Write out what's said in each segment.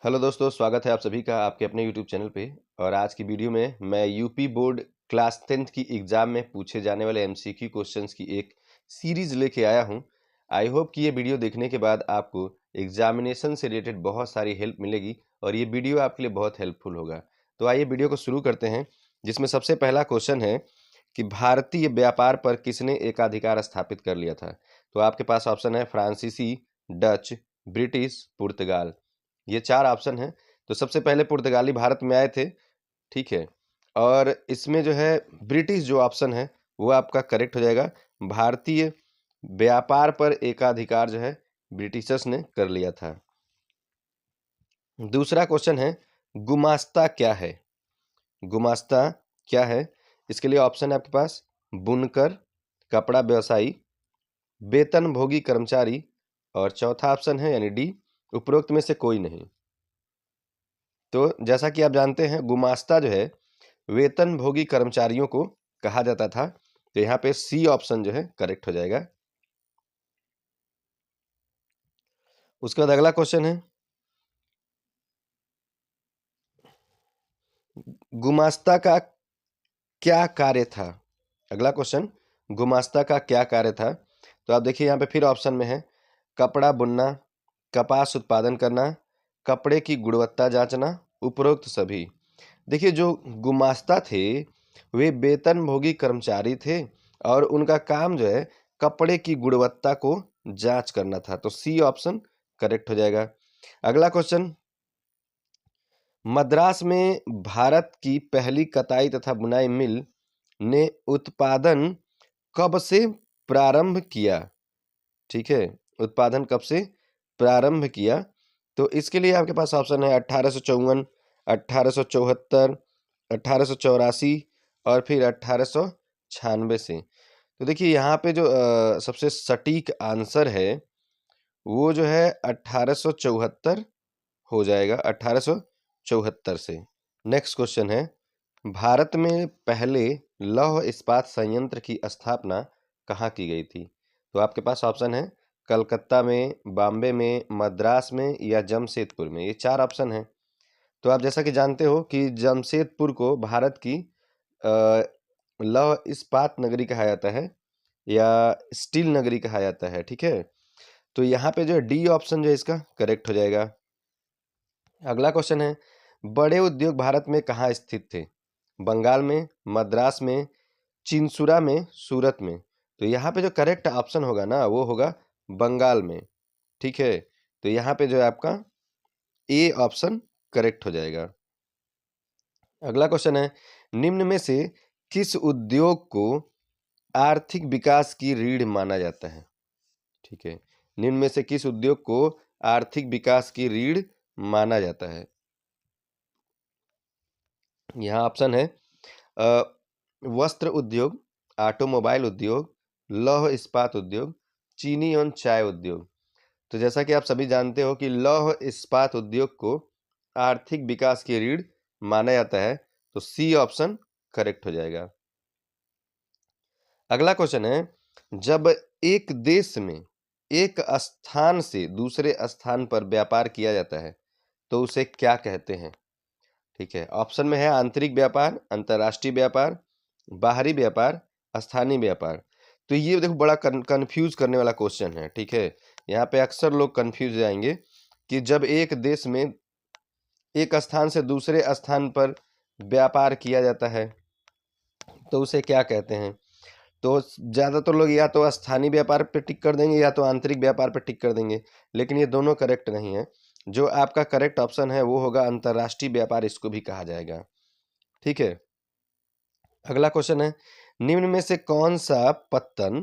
Hello दोस्तों, स्वागत है आप सभी का आपके अपने यूट्यूब चैनल पे। और आज की वीडियो में मैं यूपी बोर्ड क्लास 10th की एग्ज़ाम में पूछे जाने वाले एमसीक्यू क्वेश्चंस की एक सीरीज़ लेके आया हूं। आई होप कि ये वीडियो देखने के बाद आपको एग्जामिनेशन से रिलेटेड बहुत सारी हेल्प मिलेगी और ये वीडियो आपके लिए बहुत हेल्पफुल होगा। तो आइए वीडियो को शुरू करते हैं, जिसमें सबसे पहला क्वेश्चन है कि भारतीय व्यापार पर किसने एकाधिकार स्थापित कर लिया था। तो आपके पास ऑप्शन है फ्रांसीसी, डच, ब्रिटिश, पुर्तगाल। ये चार ऑप्शन हैं। तो सबसे पहले पुर्तगाली भारत में आए थे, ठीक है। और इसमें जो है ब्रिटिश जो ऑप्शन है वो आपका करेक्ट हो जाएगा। भारतीय व्यापार पर एकाधिकार जो है ब्रिटिशर्स ने कर लिया था। दूसरा क्वेश्चन है गुमास्ता क्या है। गुमास्ता क्या है, इसके लिए ऑप्शन है आपके पास बुनकर, कपड़ा व्यवसायी, वेतनभोगी कर्मचारी और चौथा ऑप्शन है यानी डी, उपरोक्त में से कोई नहीं। तो जैसा कि आप जानते हैं गुमास्ता जो है वेतनभोगी कर्मचारियों को कहा जाता था। तो यहाँ पे सी ऑप्शन जो है करेक्ट हो जाएगा। उसके बाद अगला क्वेश्चन है गुमास्ता का क्या कार्य था। अगला क्वेश्चन गुमास्ता का क्या कार्य था। तो आप देखिए यहाँ पे फिर ऑप्शन में है कपड़ा बुनना, कपास उत्पादन करना, कपड़े की गुणवत्ता जांचना, उपरोक्त सभी। देखिए जो गुमास्ता थे वे वेतनभोगी कर्मचारी थे और उनका काम जो है कपड़े की गुणवत्ता को जांच करना था। तो सी ऑप्शन करेक्ट हो जाएगा। अगला क्वेश्चन मद्रास में भारत की पहली कताई तथा बुनाई मिल ने उत्पादन कब से प्रारंभ किया। ठीक है, उत्पादन कब से प्रारंभ किया। तो इसके लिए आपके पास ऑप्शन है 1854, 1874, 1884 और फिर 1896 से। तो देखिए यहाँ पे जो सबसे सटीक आंसर है वो जो है 1874 हो जाएगा, 1874 से। नेक्स्ट क्वेश्चन है भारत में पहले लौह इस्पात संयंत्र की स्थापना कहाँ की गई थी। तो आपके पास ऑप्शन है कलकत्ता में, बॉम्बे में, मद्रास में या जमशेदपुर में। ये चार ऑप्शन है। तो आप जैसा कि जानते हो कि जमशेदपुर को भारत की लौह इस्पात नगरी कहा जाता है या स्टील नगरी कहा जाता है, ठीक है। तो यहाँ पे जो है डी ऑप्शन जो है इसका करेक्ट हो जाएगा। अगला क्वेश्चन है बड़े उद्योग भारत में कहाँ स्थित थे। बंगाल में, मद्रास में, चिंसुरा में, सूरत में। तो यहाँ पे जो करेक्ट ऑप्शन होगा ना वो होगा बंगाल में, ठीक है। तो यहाँ पे जो है आपका ए ऑप्शन करेक्ट हो जाएगा। अगला क्वेश्चन है निम्न में से किस उद्योग को आर्थिक विकास की रीढ़ माना जाता है। ठीक है, निम्न में से किस उद्योग को आर्थिक विकास की रीढ़ माना जाता है। यहाँ ऑप्शन है वस्त्र उद्योग, ऑटोमोबाइल उद्योग, लौह इस्पात उद्योग, चीनी एवं चाय उद्योग। तो जैसा कि आप सभी जानते हो कि लौह इस्पात उद्योग को आर्थिक विकास की रीढ़ माना जाता है। तो सी ऑप्शन करेक्ट हो जाएगा। अगला क्वेश्चन है जब एक देश में एक स्थान से दूसरे स्थान पर व्यापार किया जाता है तो उसे क्या कहते हैं। ठीक है, ऑप्शन में है आंतरिक व्यापार, अंतर्राष्ट्रीय व्यापार, बाहरी व्यापार, स्थानीय व्यापार। तो ये देखो बड़ा कंफ्यूज करने वाला क्वेश्चन है, ठीक है। यहाँ पे अक्सर लोग कंफ्यूज हो जाएंगे कि जब एक देश में एक स्थान से दूसरे स्थान पर व्यापार किया जाता है तो उसे क्या कहते हैं। तो ज़्यादातर लोग या तो स्थानीय व्यापार पे टिक कर देंगे या तो आंतरिक व्यापार पे टिक कर देंगे, लेकिन ये दोनों करेक्ट नहीं है। जो आपका करेक्ट ऑप्शन है वो होगा अंतर्राष्ट्रीय व्यापार, इसको भी कहा जाएगा, ठीक है। अगला क्वेश्चन है निम्न में से कौन सा पत्तन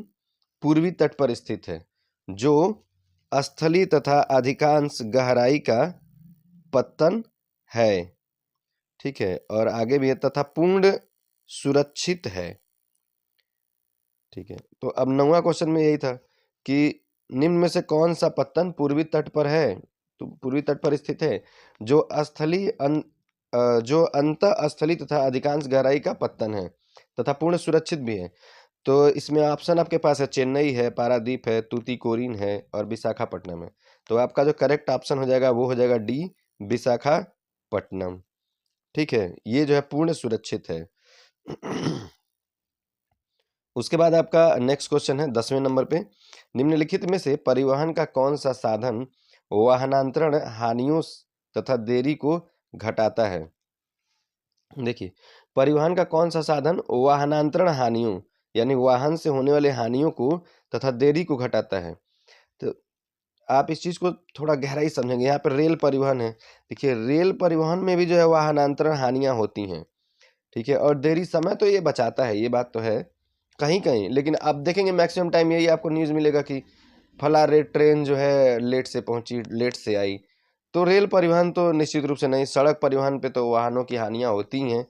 पूर्वी तट पर स्थित है जो स्थलीय तथा अधिकांश गहराई का पत्तन है। ठीक है, और आगे भी है तथा पूर्ण सुरक्षित है। ठीक है, तो अब 9वां क्वेश्चन में यही था कि निम्न में से कौन सा पत्तन पूर्वी तट पर है, तो पूर्वी तट पर स्थित है जो जो अंत स्थली तथा अधिकांश गहराई का पत्तन है तथा पूर्ण सुरक्षित भी है। तो इसमें ऑप्शन आपके पास है चेन्नई है, पारादीप है, तूतीकोरिन है और विशाखापट्टनम है। तो आपका जो करेक्ट ऑप्शन हो जाएगा वो हो जाएगा डी, विशाखापट्टनम। ठीक है, ये जो है पूर्ण सुरक्षित है। उसके बाद आपका नेक्स्ट क्वेश्चन है 10वें नंबर पे, निम्नलिखित में से परिवहन का कौन सा साधन वाहनांतरण हानियों तथा देरी को घटाता है। देखिए, परिवहन का कौन सा साधन वाहनांतरण हानियों यानी वाहन से होने वाले हानियों को तथा देरी को घटाता है। तो आप इस चीज को थोड़ा गहराई समझेंगे। यहाँ पर रेल परिवहन है। देखिए, रेल परिवहन में भी जो है वाहनांतरण हानियां होती हैं। ठीक है, और देरी समय तो ये बचाता है, ये बात तो है कहीं कहीं, लेकिन आप देखेंगे मैक्सिमम टाइम यही आपको न्यूज मिलेगा कि फला रेल ट्रेन जो है लेट से पहुंची, लेट से आई। तो रेल परिवहन तो निश्चित रूप से नहीं। सड़क परिवहन पे तो वाहनों की हानियां होती हैं।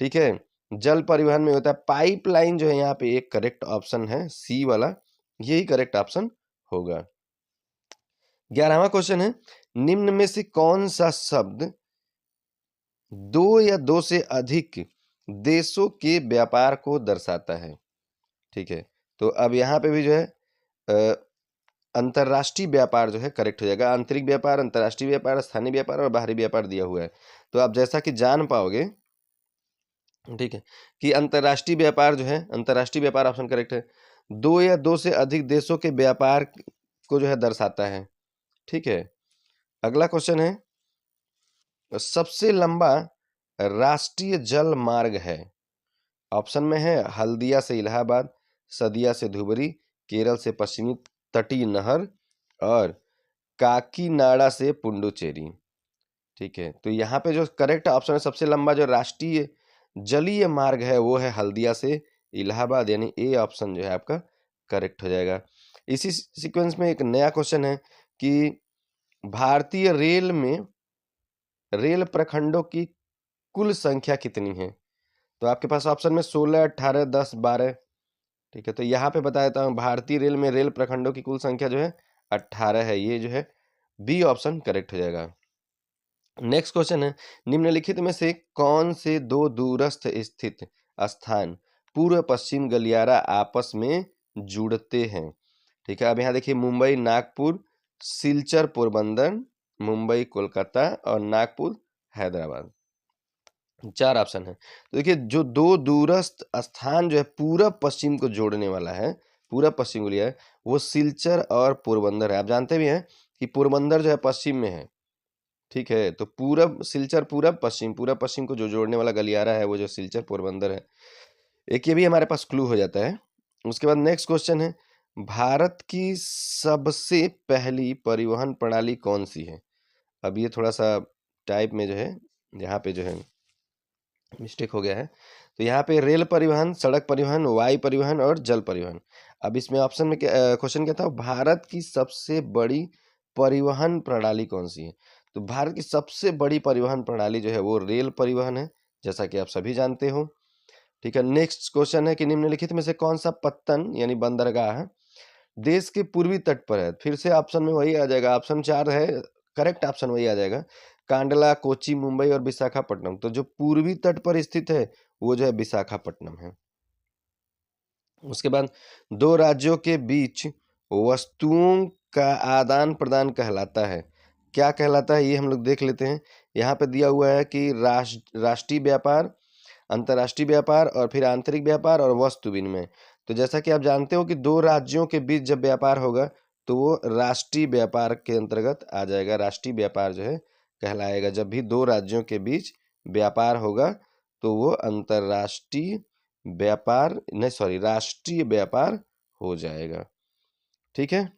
ठीक है, जल परिवहन में होता है। पाइपलाइन जो है यहाँ पे एक करेक्ट ऑप्शन है, सी वाला, यही करेक्ट ऑप्शन होगा। 11वां क्वेश्चन है, निम्न में से कौन सा शब्द दो या दो से अधिक देशों के व्यापार को दर्शाता है। ठीक है, तो अब यहाँ पे भी जो है अंतरराष्ट्रीय व्यापार जो है करेक्ट हो जाएगा। आंतरिक व्यापार, अंतरराष्ट्रीय व्यापार, स्थानीय व्यापार और बाहरी व्यापार दिया हुआ है। तो आप जैसा कि जान पाओगे, ठीक है, कि अंतरराष्ट्रीय व्यापार जो है, अंतरराष्ट्रीय व्यापार ऑप्शन करेक्ट है। दो या दो से अधिक देशों के व्यापार को जो है दर्शाता है। ठीक है, अगला क्वेश्चन है, सबसे लंबा राष्ट्रीय जल मार्ग है। ऑप्शन में है हल्दिया से इलाहाबाद, सदिया से धुबरी, केरल से पश्चिमी तटीय नहर और काकीनाडा से पुडुचेरी। ठीक है, तो यहाँ पे जो करेक्ट ऑप्शन है, सबसे लंबा जो राष्ट्रीय जलीय मार्ग है वो है हल्दिया से इलाहाबाद, यानी ए ऑप्शन जो है आपका करेक्ट हो जाएगा। इसी सीक्वेंस में एक नया क्वेश्चन है कि भारतीय रेल में रेल प्रखंडों की कुल संख्या कितनी है। तो आपके पास ऑप्शन में 16, 18, 10, 12। ठीक है, तो यहाँ पे बता देता हूँ, भारतीय रेल में रेल प्रखंडों की कुल संख्या जो है 18 है। ये जो है बी ऑप्शन करेक्ट हो जाएगा। नेक्स्ट क्वेश्चन है, निम्नलिखित में से कौन से दो दूरस्थ स्थित स्थान पूर्व पश्चिम गलियारा आपस में जुड़ते हैं। ठीक है, अब यहाँ देखिए, मुंबई नागपुर, सिलचर पोरबंदर, मुंबई कोलकाता और नागपुर हैदराबाद। 4 ऑप्शन है। तो देखिए, जो दो दूरस्थ स्थान जो है पूरब पश्चिम को जोड़ने वाला है, पूरब पश्चिम को लिया है, वो सिलचर और पोरबंदर है। आप जानते भी हैं कि पोरबंदर जो है पश्चिम में है। ठीक है, तो पूरब सिलचर, पूरब पश्चिम को जो जोड़ने वाला गलियारा है वो जो सिलचर पोरबंदर है। एक ये भी हमारे पास क्लू हो जाता है। उसके बाद नेक्स्ट क्वेश्चन है, भारत की सबसे पहली परिवहन प्रणाली कौन सी है। अब ये थोड़ा सा टाइप में जो है, यहाँ पे जो है मिस्टेक हो गया है। तो यहाँ पे रेल परिवहन, सड़क परिवहन, वायु परिवहन और जल परिवहन। अब इसमें ऑप्शन में क्वेश्चन क्या था, भारत की सबसे बड़ी परिवहन प्रणाली कौन सी है। तो भारत की सबसे बड़ी परिवहन प्रणाली जो है वो रेल परिवहन है, जैसा कि आप सभी जानते हो। ठीक है, नेक्स्ट क्वेश्चन है कि निम्नलिखित में से कौन सा पत्तन यानी बंदरगाह देश के पूर्वी तट पर है। फिर से ऑप्शन में वही आ जाएगा, ऑप्शन 4 है, करेक्ट ऑप्शन वही आ जाएगा, कांडला, कोची, मुंबई और विशाखापट्टनम। तो जो पूर्वी तट पर स्थित है वो जो है विशाखापट्टनम है। उसके बाद दो राज्यों के बीच वस्तुओं का आदान प्रदान कहलाता है। क्या कहलाता है ये हम लोग देख लेते हैं। यहाँ पे दिया हुआ है कि राष्ट्रीय व्यापार, अंतर्राष्ट्रीय व्यापार और फिर आंतरिक व्यापार और वस्तु विनिमय। तो जैसा कि आप जानते हो कि दो राज्यों के बीच जब व्यापार होगा तो वो राष्ट्रीय व्यापार के अंतर्गत आ जाएगा। राष्ट्रीय व्यापार जो है कहलाएगा। जब भी दो राज्यों के बीच व्यापार होगा तो वो अंतर्राष्ट्रीय व्यापार नहीं, सॉरी, राष्ट्रीय व्यापार हो जाएगा। ठीक है,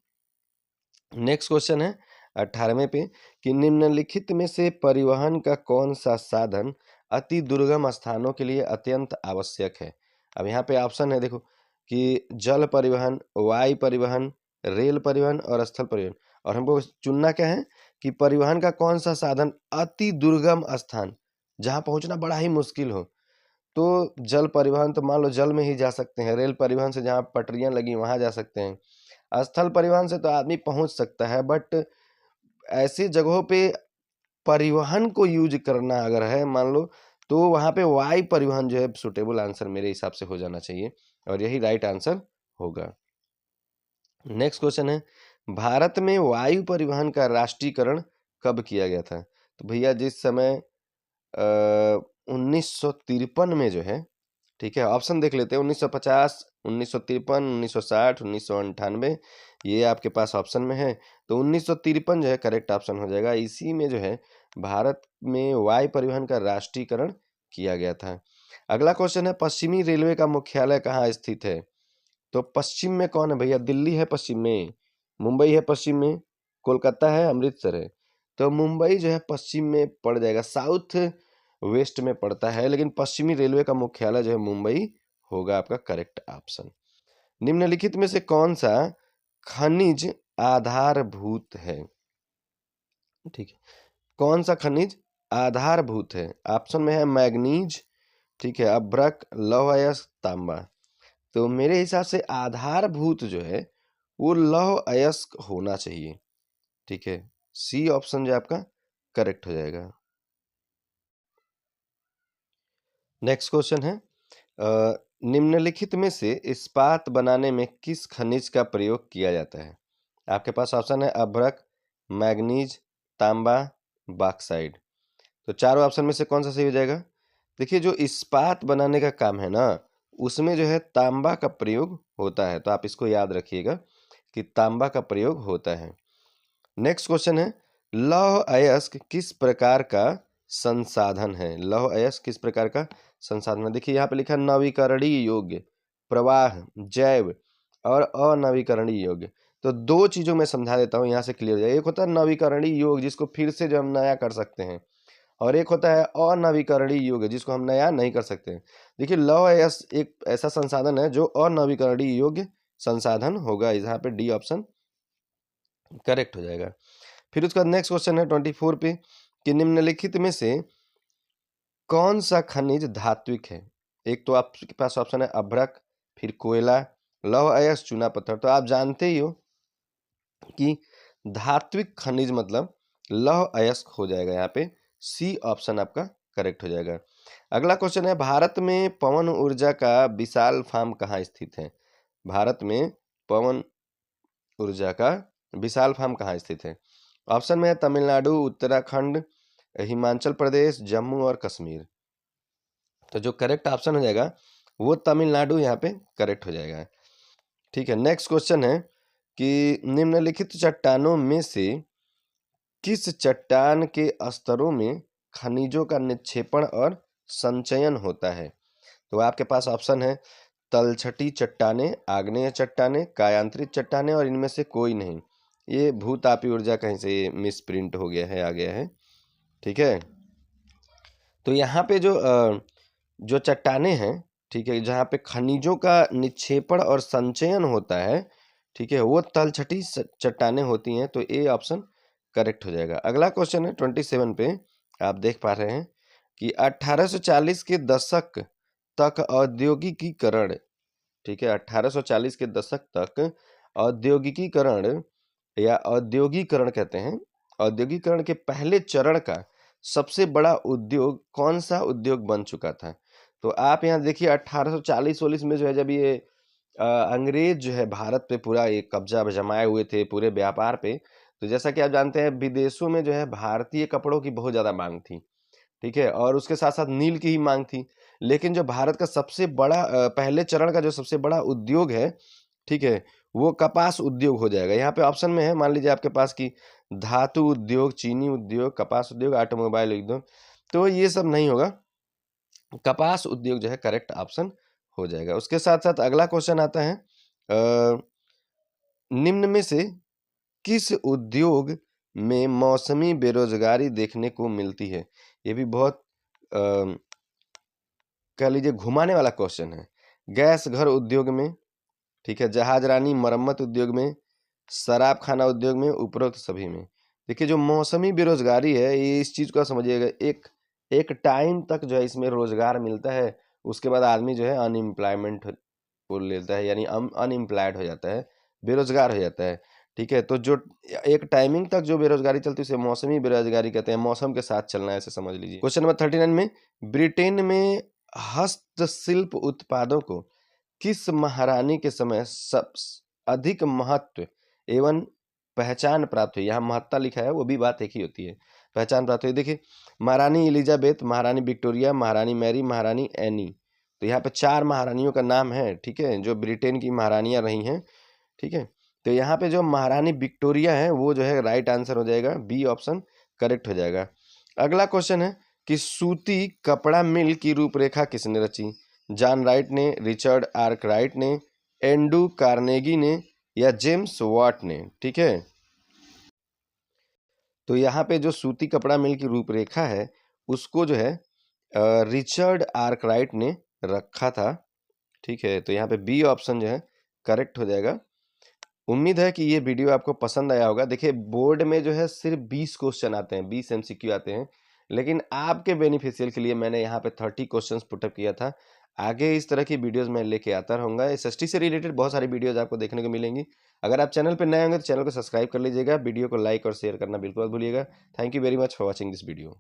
नेक्स्ट क्वेश्चन है 18वें पे कि निम्नलिखित में से परिवहन का कौन सा साधन अति दुर्गम स्थानों के लिए अत्यंत आवश्यक है। अब यहाँ पे ऑप्शन है, देखो, कि जल परिवहन, वायु परिवहन, रेल परिवहन और स्थल परिवहन। और हमको चुनना क्या है कि परिवहन का कौन सा साधन अति दुर्गम स्थान, जहाँ पहुँचना बड़ा ही मुश्किल हो। तो जल परिवहन तो मान लो जल में ही जा सकते हैं, रेल परिवहन से जहाँ पटरियां लगी वहां जा सकते हैं, स्थल परिवहन से तो आदमी पहुंच सकता है, बट ऐसी जगहों पे परिवहन को यूज करना अगर है मान लो, तो वहां पे वायु परिवहन जो है सुटेबल आंसर मेरे हिसाब से हो जाना चाहिए और यही राइट आंसर होगा। नेक्स्ट क्वेश्चन है, भारत में वायु परिवहन का राष्ट्रीयकरण कब किया गया था। तो भैया जिस समय 1953 में जो है, ठीक है, ऑप्शन देख लेते हैं, 1950, 1953, 1960, 1998, ये आपके पास ऑप्शन में है। तो 1953 जो है करेक्ट ऑप्शन हो जाएगा। इसी में जो है भारत में वायु परिवहन का राष्ट्रीयकरण किया गया था। अगला क्वेश्चन है, पश्चिमी रेलवे का मुख्यालय कहाँ स्थित है? तो पश्चिम में कौन है भैया? दिल्ली है पश्चिम में, मुंबई है पश्चिम में, कोलकाता है, अमृतसर है। तो मुंबई जो है पश्चिम में पड़ जाएगा, साउथ वेस्ट में पड़ता है, लेकिन पश्चिमी रेलवे का मुख्यालय जो है मुंबई होगा आपका करेक्ट ऑप्शन। निम्नलिखित में से कौन सा खनिज आधारभूत है? ठीक है, कौन सा खनिज आधारभूत है? ऑप्शन में है मैग्नीज, ठीक है, अभ्रक, लौह अयस्क, तांबा। तो मेरे हिसाब से आधारभूत जो है वो लौह अयस्क होना चाहिए, ठीक है, सी ऑप्शन जो आपका करेक्ट हो जाएगा। नेक्स्ट क्वेश्चन है, निम्नलिखित में से इस्पात बनाने में किस खनिज का प्रयोग किया जाता है? आपके पास ऑप्शन है अभ्रक, मैग्नीज, तांबा, बॉक्साइट। तो चारों ऑप्शन में से कौन सा सही हो जाएगा? देखिए, जो इस्पात बनाने का काम है ना, उसमें जो है तांबा का प्रयोग होता है, तो आप इसको याद रखिएगा कि तांबा का प्रयोग होता है। नेक्स्ट क्वेश्चन है, लौह अयस्क किस प्रकार का संसाधन है? लौह अयस्क किस प्रकार का संसाधन है? देखिए यहाँ पे लिखा नवीकरणीय योग्य, प्रवाह, जैव और अनवीकरणीय योग्य। तो दो चीजों में समझा देता हूँ, यहाँ से क्लियर हो जाए। एक होता है नवीकरणीय योग्य, जिसको फिर से जो हम नया कर सकते हैं, और एक होता है अनवीकरणीय योग्य, जिसको हम नया नहीं कर सकते हैं। देखिए लौह अयस्क एक ऐसा संसाधन है जो अनवीकरणीय योग्य संसाधन होगा, यहाँ पे डी ऑप्शन करेक्ट हो जाएगा। फिर उसका नेक्स्ट क्वेश्चन है 24 पे, कि निम्नलिखित में से कौन सा खनिज धात्विक है? एक तो आपके पास ऑप्शन है अभ्रक, फिर कोयला, लौह अयस्क, चूना पत्थर। तो आप जानते ही हो कि धात्विक खनिज मतलब लौह अयस्क हो जाएगा, यहाँ पे सी ऑप्शन आपका करेक्ट हो जाएगा। अगला क्वेश्चन है, भारत में पवन ऊर्जा का विशाल फार्म कहाँ स्थित है? भारत में पवन ऊर्जा का विशाल फार्म कहाँ स्थित है? ऑप्शन में है तमिलनाडु, उत्तराखंड, हिमाचल प्रदेश, जम्मू और कश्मीर। तो जो करेक्ट ऑप्शन हो जाएगा वो तमिलनाडु यहाँ पे करेक्ट हो जाएगा, ठीक है। नेक्स्ट क्वेश्चन है कि निम्नलिखित चट्टानों में से किस चट्टान के स्तरों में खनिजों का निक्षेपण और संचयन होता है? तो आपके पास ऑप्शन है तलछटी चट्टानें, आग्नेय चट्टानें, कायांतरित चट्टानें और इनमें से कोई नहीं। ये भूतापी ऊर्जा कहीं से मिस प्रिंट हो गया है, आ गया है, ठीक है। तो यहाँ पे जो चट्टानें हैं, ठीक है, जहाँ पे खनिजों का निक्षेपण और संचयन होता है, ठीक है, वो तलछटी चट्टानें होती हैं। तो ए ऑप्शन करेक्ट हो जाएगा। अगला क्वेश्चन है 27 पे, आप देख पा रहे हैं कि 1840 के दशक तक औद्योगिकीकरण, ठीक है, 1840 के दशक तक औद्योगिकीकरण या औद्योगिकरण कहते हैं, औद्योगिकरण के पहले चरण का सबसे बड़ा उद्योग कौन सा उद्योग बन चुका था? तो आप यहाँ देखिए 1840-40 में जो है, जब ये अंग्रेज जो है भारत पे पूरा एक कब्जा जमाए हुए थे पूरे व्यापार पे, तो जैसा कि आप जानते हैं विदेशों में जो है भारतीय कपड़ों की बहुत ज़्यादा मांग थी, ठीक है, और उसके साथ साथ नील की ही मांग थी। लेकिन जो भारत का सबसे बड़ा पहले चरण का जो सबसे बड़ा उद्योग है, ठीक है, वो कपास उद्योग हो जाएगा। यहाँ पे ऑप्शन में है, मान लीजिए आपके पास की धातु उद्योग, चीनी उद्योग, कपास उद्योग, ऑटोमोबाइल उद्योग, तो ये सब नहीं होगा, कपास उद्योग जो है करेक्ट ऑप्शन हो जाएगा। उसके साथ साथ अगला क्वेश्चन आता है, निम्न में से किस उद्योग में मौसमी बेरोजगारी देखने को मिलती है? ये भी बहुत कह लीजिए घुमाने वाला क्वेश्चन है। गैस घर उद्योग में, ठीक है, जहाजरानी मरम्मत उद्योग में, शराब खाना उद्योग में, उपरोक्त सभी में। देखिए जो मौसमी बेरोजगारी है, ये इस चीज को समझिएगा, एक टाइम तक जो है इसमें रोजगार मिलता है, उसके बाद आदमी जो है अनएम्प्लॉयमेंट को लेता है, यानी अनएम्प्लॉयड हो जाता है, बेरोजगार हो जाता है, ठीक है। तो जो एक टाइमिंग तक जो बेरोजगारी चलती है उसे मौसमी बेरोजगारी कहते हैं, मौसम के साथ चलना है, ऐसे समझ लीजिए। क्वेश्चन नंबर 39 में, ब्रिटेन में हस्तशिल्प उत्पादों को किस महारानी के समय सब अधिक महत्व एवं पहचान प्राप्त हुई? यहाँ महत्ता लिखा है, वो भी बात एक ही होती है। पहचान प्राप्त हुई। देखिए, महारानी एलिजाबेथ, महारानी विक्टोरिया, महारानी मैरी, महारानी एनी। तो यहाँ पे 4 महारानियों का नाम है, ठीक है, जो ब्रिटेन की महारानियां रही हैं, ठीक है। तो यहाँ पे जो महारानी विक्टोरिया है वो जो है राइट आंसर हो जाएगा, बी ऑप्शन करेक्ट हो जाएगा। अगला क्वेश्चन है कि सूती कपड़ा मिल की रूपरेखा किसने रची? जॉन राइट ने, रिचर्ड आर्कराइट ने, एंड्रू कार्नेगी ने या जेम्स वाट ने, ठीक है। तो यहाँ पे जो सूती कपड़ा मिल की रूपरेखा है उसको जो है रिचर्ड आर्कराइट ने रखा था, ठीक है। तो यहाँ पे बी ऑप्शन जो है करेक्ट हो जाएगा। उम्मीद है कि ये वीडियो आपको पसंद आया होगा। देखिए, बोर्ड में जो है सिर्फ 20 क्वेश्चन आते हैं, 20 एमसीक्यू आते हैं, लेकिन आपके बेनिफिशियल के लिए मैंने यहाँ पे 30 क्वेश्चंस पुटअप किया था। आगे इस तरह की वीडियोस मैं लेके आता रहूँगा। एसएसटी से रिलेटेड बहुत सारी वीडियोस आपको देखने को मिलेंगी। अगर आप चैनल पर नए होंगे तो चैनल को सब्सक्राइब कर लीजिएगा, वीडियो को लाइक और शेयर करना बिल्कुल मत भूलिएगा। Thank you very much for watching this video.